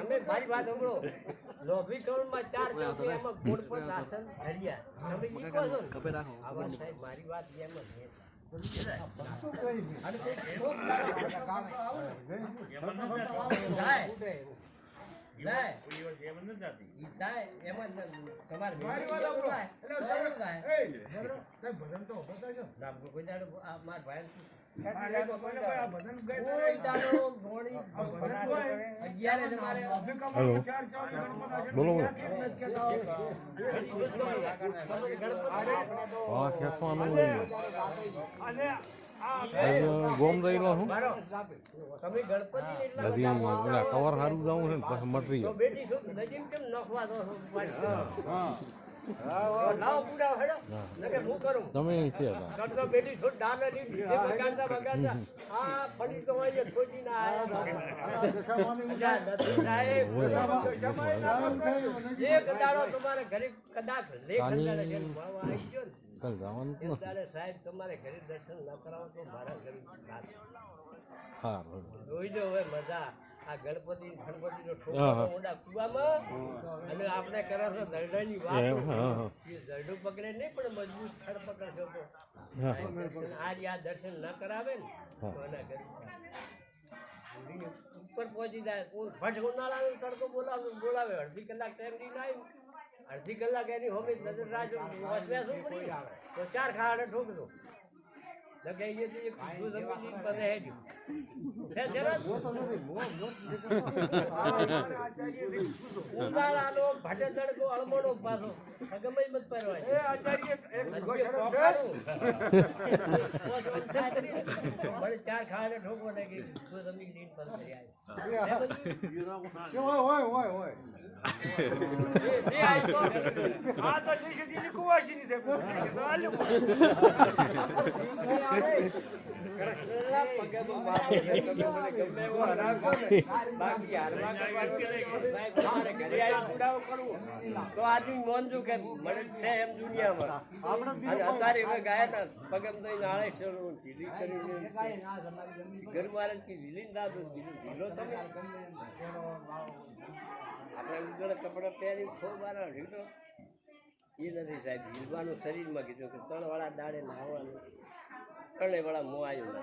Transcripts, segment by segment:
તમે મારી વાત સાંભળો. લોભી કરોડમાં 4 એમાં ગોળ પર રાશન ધર્યા તમે ઈ કહો છો ને આવા સાહેબ મારી વાત એમ જ છે. ગોમ રહી લો છું કવર સારું જવું છે ને મટરી તમે બેટી છોડ ડાલે બગાડતા બગાડતા આ ફડી તો હોય ખોજી ના એક દાડો તમારે ઘરે કદાચ સાહેબ તમારે ઘરે દર્શન ન કરાવો તો મારા ઘરે જોઈ જો હવે મજા આ ગણપતિ નો છોકરો ઊંડા કુવામાં અને આપણે કરો છો દરડાની વાત એ દરડું પકડે નહીં પણ મજબૂત થડ પકડશો તો આજ આ દર્શન ન કરાવે ને તો એના ઘરે ઉપર પહોંચી જાય ફટ ઉનાળાનો તડકો બોલાવે અડધી કલાક ટાઈમ લઈને આવી અડધી કલાક એની હોમી નજર રાખજો શું કરી તો 4 ખાડે ઠોકજો ઉનાળાનો ભાટે તડકો અળમોનો પાછો ગમે મત પરવાય મને 4 ખાડે ઠોકો ને કે તમે લીન પર આ તો દીદી કુવાસી ની છે તો આદમી નોંધું કે મને છે એમ દુનિયામાં અત્યારે હવે ગયા હતા પગમ તો નાળે ઘર મારે વિલીન ના દો ઢીલો તમે આપણે ઉજળ કપડા પહેરી થોડું વાર ઢીલો એ નથી સાહેબ હિલવાનું શરીરમાં કીધું કે 3 વાળા દાડે નાહવાનું 3 વાળા મોં આવ્યું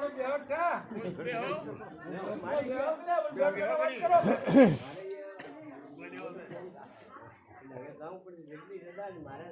મારે